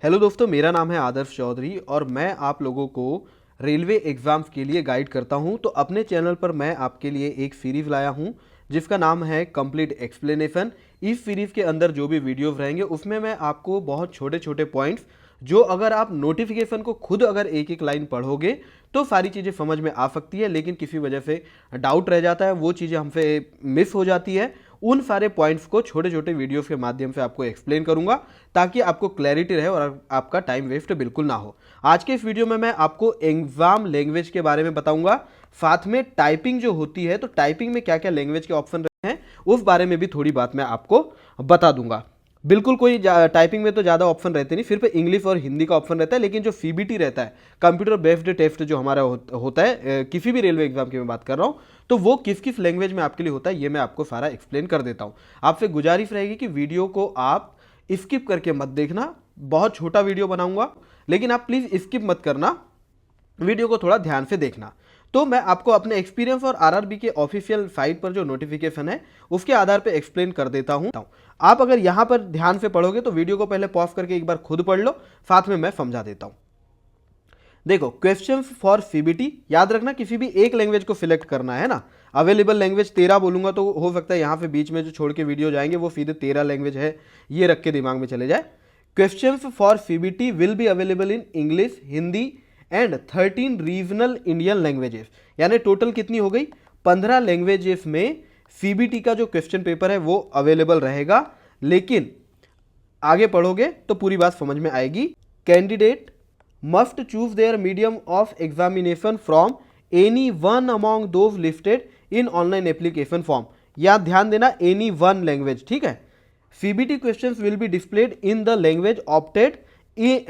Hello दोस्तों, मेरा नाम है आदर्श चौधरी और मैं आप लोगों को रेलवे एग्ज़ाम्स के लिए गाइड करता हूं। तो अपने चैनल पर मैं आपके लिए एक सीरीज़ लाया हूं जिसका नाम है कंप्लीट एक्सप्लेनेशन। इस सीरीज़ के अंदर जो भी वीडियोस रहेंगे उसमें मैं आपको बहुत छोटे छोटे पॉइंट्स, जो अगर आप नोटिफिकेशन को खुद अगर एक एक लाइन पढ़ोगे तो सारी चीज़ें समझ में आ सकती है, लेकिन किसी वजह से डाउट रह जाता है, वो चीज़ें हमसे मिस हो जाती है। उन सारे पॉइंट्स को छोटे छोटे वीडियोस के माध्यम से आपको एक्सप्लेन करूंगा ताकि आपको क्लैरिटी रहे और आपका टाइम वेस्ट बिल्कुल ना हो। आज के इस वीडियो में मैं आपको एग्जाम लैंग्वेज के बारे में बताऊंगा, साथ में टाइपिंग जो होती है तो टाइपिंग में क्या क्या लैंग्वेज के ऑप्शन रहते हैं उस बारे में भी थोड़ी बात मैं आपको बता दूंगा। बिल्कुल कोई टाइपिंग में तो ज़्यादा ऑप्शन रहते नहीं, सिर्फ इंग्लिश और हिंदी का ऑप्शन रहता है, लेकिन जो सीबीटी रहता है कंप्यूटर बेस्ड टेस्ट जो हमारा होता है किसी भी रेलवे एग्जाम की मैं बात कर रहा हूँ, तो वो किस किस लैंग्वेज में आपके लिए होता है ये मैं आपको सारा एक्सप्लेन कर देता हूँ। आपसे गुजारिश रहेगी कि वीडियो को आप स्किप करके मत देखना, बहुत छोटा वीडियो बनाऊंगा, लेकिन आप प्लीज़ स्किप मत करना, वीडियो को थोड़ा ध्यान से देखना। तो मैं आपको अपने एक्सपीरियंस और आरआरबी के ऑफिशियल साइट पर जो नोटिफिकेशन है उसके आधार पर एक्सप्लेन कर देता हूं। आप अगर यहां पर ध्यान से पढ़ोगे तो वीडियो को पहले पॉज करके एक बार खुद पढ़ लो, साथ में मैं समझा देता हूं। देखो, क्वेश्चंस फॉर सीबीटी याद रखना, किसी भी एक लैंग्वेज को सिलेक्ट करना है ना। अवेलेबल लैंग्वेज 13 बोलूंगा तो हो सकता है यहां पे बीच में जो छोड़ के वीडियो जाएंगे वो सीधे 13 लैंग्वेज है ये रख के दिमाग में चले जाए। Questions for CBT will be available in English, Hindi and 13 regional Indian languages. यानी टोटल कितनी हो गई? 15 लैंग्वेजेस में सीबीटी का जो क्वेश्चन पेपर है वो अवेलेबल रहेगा। लेकिन आगे पढ़ोगे तो पूरी बात समझ में आएगी। Candidate must choose their medium of examination from any one among those listed in online application form। या ध्यान देना, any one language, ठीक है। CBT questions will be displayed in the language opted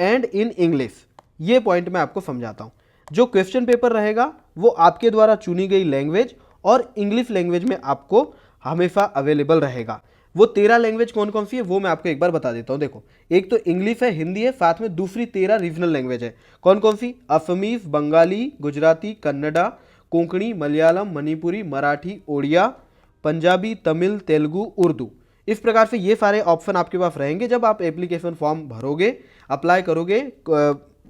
and in English। ये point मैं आपको समझाता हूं। जो क्वेश्चन पेपर रहेगा वो आपके द्वारा चुनी गई लैंग्वेज और इंग्लिश लैंग्वेज में आपको हमेशा अवेलेबल रहेगा। वो 13 लैंग्वेज कौन कौन सी है वो मैं आपको एक बार बता देता हूं। देखो, एक तो इंग्लिश है, हिंदी है, साथ में दूसरी 13 रीजनल लैंग्वेज है। कौन कौन सी? असमीज, बंगाली, गुजराती, कन्नडा, कोंकणी, मलयालम, मणिपुरी, मराठी, ओडिया, पंजाबी, तमिल, तेलुगु, उर्दू। इस प्रकार से ये सारे ऑप्शन आपके पास रहेंगे। जब आप एप्लीकेशन फॉर्म भरोगे, अप्लाई करोगे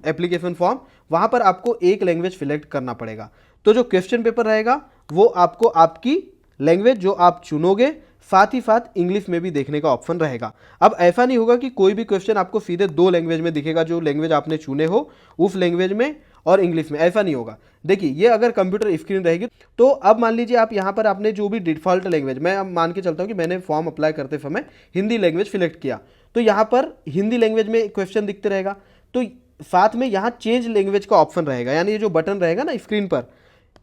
एप्लीकेशन फॉर्म, वहां पर आपको एक लैंग्वेज सिलेक्ट करना पड़ेगा। तो जो क्वेश्चन पेपर रहेगा वो आपको आपकी लैंग्वेज जो आप चुनोगे साथ ही साथ इंग्लिश में भी देखने का ऑप्शन रहेगा। अब ऐसा नहीं होगा कि कोई भी क्वेश्चन आपको सीधे दो लैंग्वेज में दिखेगा, जो लैंग्वेज आपने चुने हो उस लैंग्वेज में और इंग्लिश में, ऐसा नहीं होगा। देखिए, ये अगर कंप्यूटर स्क्रीन रहेगी तो अब मान लीजिए आप यहाँ पर आपने जो भी डिफॉल्ट लैंग्वेज, मैं अब मान के चलता हूँ कि मैंने फॉर्म अप्लाई करते समय हिंदी लैंग्वेज सिलेक्ट किया, तो यहाँ पर हिंदी लैंग्वेज में क्वेश्चन दिखते रहेगा। तो साथ में यहाँ चेंज लैंग्वेज का ऑप्शन रहेगा, यानी ये जो बटन रहेगा ना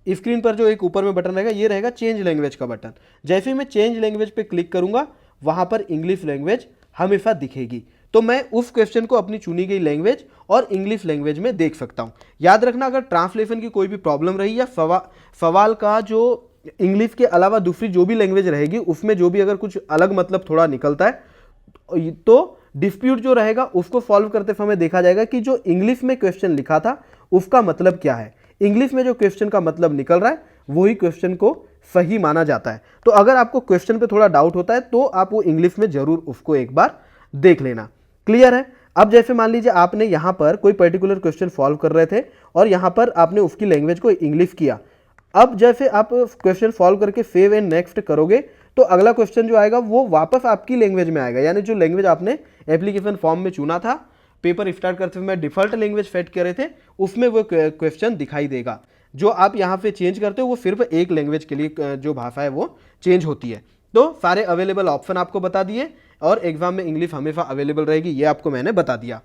स्क्रीन पर जो एक ऊपर में बटन रहेगा ये रहेगा चेंज लैंग्वेज का बटन। जैसे ही मैं चेंज लैंग्वेज पे क्लिक करूंगा वहां पर इंग्लिश लैंग्वेज हमेशा दिखेगी, तो मैं उस क्वेश्चन को अपनी चुनी गई लैंग्वेज और इंग्लिश लैंग्वेज में देख सकता हूं। याद रखना, अगर ट्रांसलेशन की कोई भी प्रॉब्लम रही या सवाल का जो इंग्लिश के अलावा दूसरी जो भी लैंग्वेज रहेगी उसमें जो भी अगर कुछ अलग मतलब थोड़ा निकलता है तो डिस्प्यूट जो रहेगा उसको सॉल्व करते समय देखा जाएगा कि जो इंग्लिश में क्वेश्चन लिखा था उसका मतलब क्या है। इंग्लिश में जो क्वेश्चन का मतलब निकल रहा है वही क्वेश्चन को सही माना जाता है। तो अगर आपको क्वेश्चन पे थोड़ा डाउट होता है तो आप वो इंग्लिश में जरूर उसको एक बार देख लेना। क्लियर है? अब जैसे मान लीजिए आपने यहां पर कोई पर्टिकुलर क्वेश्चन सॉल्व कर रहे थे और यहां पर आपने उसकी लैंग्वेज को इंग्लिश किया। अब जैसे आप क्वेश्चन सॉल्व करके सेव एंड नेक्स्ट करोगे तो अगला क्वेश्चन जो आएगा वो वापस आपकी लैंग्वेज में आएगा, यानी जो लैंग्वेज आपने एप्लीकेशन फॉर्म में चुना था, पेपर स्टार्ट करते हुए मैं डिफॉल्ट लैंग्वेज सेट करे थे उसमें वो क्वेश्चन दिखाई देगा। जो आप यहाँ पे चेंज करते हो वो सिर्फ एक लैंग्वेज के लिए जो भाषा है वो चेंज होती है। तो सारे अवेलेबल ऑप्शन आपको बता दिए और एग्जाम में इंग्लिश हमेशा अवेलेबल रहेगी, ये आपको मैंने बता दिया।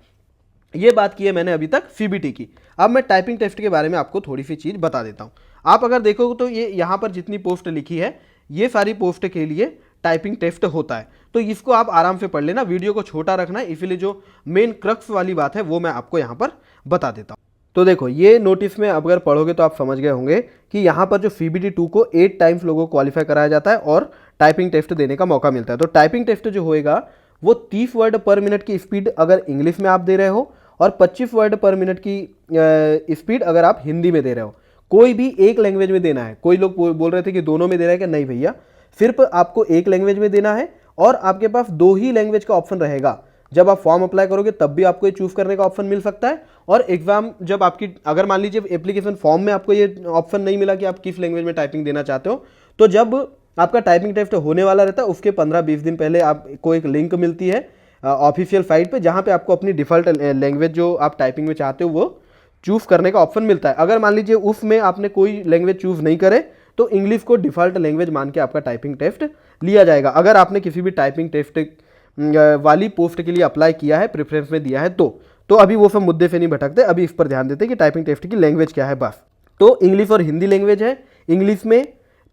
ये बात की है मैंने अभी तक सीबीटी की। अब मैं टाइपिंग टेस्ट के बारे में आपको थोड़ी सी चीज़ बता देता हूँ। आप अगर देखोगे तो ये यहाँ पर जितनी पोस्ट लिखी है ये सारी पोस्ट के लिए टाइपिंग टेस्ट होता है, तो इसको आप आराम से पढ़ लेना। वीडियो को छोटा रखना है, इसीलिए जो मेन क्रक्स वाली बात है वो मैं आपको यहाँ पर बता देता हूँ। तो देखो, ये नोटिस में अगर पढ़ोगे तो आप समझ गए होंगे कि यहाँ पर जो सीबीटी 2 को 8 टाइम्स लोगों को क्वालिफाई कराया जाता है और टाइपिंग टेस्ट देने का मौका मिलता है। तो टाइपिंग टेस्ट जो होएगा वो 30 वर्ड पर मिनट की स्पीड अगर इंग्लिश में आप दे रहे हो और 25 वर्ड पर मिनट की स्पीड अगर आप हिंदी में दे रहे हो। कोई भी एक लैंग्वेज में देना है। कोई लोग बोल रहे थे कि दोनों में दे रहा है, कि नहीं भैया, सिर्फ आपको एक लैंग्वेज में देना है और आपके पास दो ही लैंग्वेज का ऑप्शन रहेगा। जब आप फॉर्म अप्लाई करोगे तब भी आपको ये चूज करने का ऑप्शन मिल सकता है। और एग्जाम जब आपकी, अगर मान लीजिए एप्लीकेशन फॉर्म में आपको ये ऑप्शन नहीं मिला कि आप किस लैंग्वेज में टाइपिंग देना चाहते हो, तो जब आपका टाइपिंग टेस्ट होने वाला रहता है उसके 15-20 दिन पहले आपको एक लिंक मिलती है ऑफिशियल साइट पे, जहाँ पे आपको अपनी डिफ़ॉल्ट लैंग्वेज जो आप टाइपिंग में चाहते हो वो चूज़ करने का ऑप्शन मिलता है। अगर मान लीजिए उसमें आपने कोई लैंग्वेज चूज़ नहीं करे तो इंग्लिश को डिफ़ॉल्ट लैंग्वेज मान के आपका टाइपिंग टेस्ट लिया जाएगा। अगर आपने किसी भी टाइपिंग टेस्ट वाली पोस्ट के लिए अप्लाई किया है, प्रेफरेंस में दिया है, तो अभी वो सब मुद्दे से नहीं भटकते, अभी इस पर ध्यान देते कि टाइपिंग टेस्ट की लैंग्वेज क्या है बस। तो इंग्लिश और हिंदी लैंग्वेज है। इंग्लिश में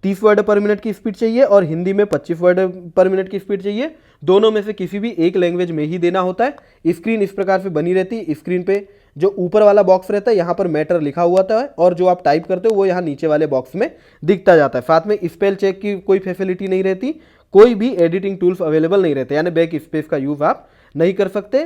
30 वर्ड पर मिनट की स्पीड चाहिए और हिंदी में 25 वर्ड पर मिनट की स्पीड चाहिए। दोनों में से किसी भी एक लैंग्वेज में ही देना होता है। स्क्रीन इस प्रकार से बनी रहती है, स्क्रीन पे जो ऊपर वाला बॉक्स रहता है यहाँ पर मैटर लिखा हुआ होता है और जो आप टाइप करते हो वो यहाँ नीचे वाले बॉक्स में दिखता जाता है। साथ में स्पेल चेक की कोई फैसिलिटी नहीं रहती, कोई भी एडिटिंग टूल्स अवेलेबल नहीं रहते, यानी बैक स्पेस का यूज आप नहीं कर सकते,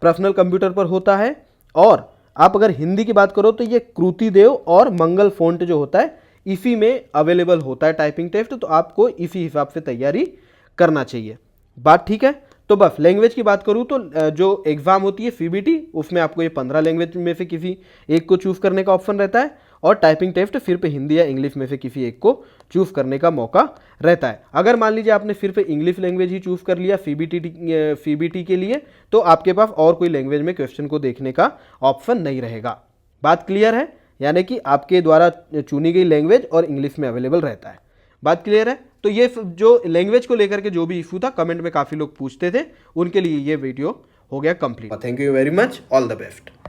पर्सनल कंप्यूटर पर होता है। और आप अगर हिंदी की बात करो तो ये कृतिदेव और मंगल फोंट जो होता है इसी में अवेलेबल होता है टाइपिंग टेस्ट, तो आपको इसी हिसाब से तैयारी करना चाहिए। बात ठीक है। तो बस लैंग्वेज की बात करूँ तो जो एग्ज़ाम होती है सीबीटी, उसमें आपको ये 15 लैंग्वेज में से किसी एक को चूज़ करने का ऑप्शन रहता है और टाइपिंग टेस्ट सिर्फ हिंदी या इंग्लिश में से किसी एक को चूज़ करने का मौका रहता है। अगर मान लीजिए आपने सिर्फ इंग्लिश लैंग्वेज ही चूज़ कर लिया सीबीटी के लिए, तो आपके पास और कोई लैंग्वेज में क्वेश्चन को देखने का ऑप्शन नहीं रहेगा। बात क्लियर है? यानी कि आपके द्वारा चुनी गई लैंग्वेज और इंग्लिश में अवेलेबल रहता है। बात क्लियर है? तो ये जो लैंग्वेज को लेकर के जो भी इशू था कमेंट में काफ़ी लोग पूछते थे, उनके लिए ये वीडियो हो गया complete. Thank you very much, all the best.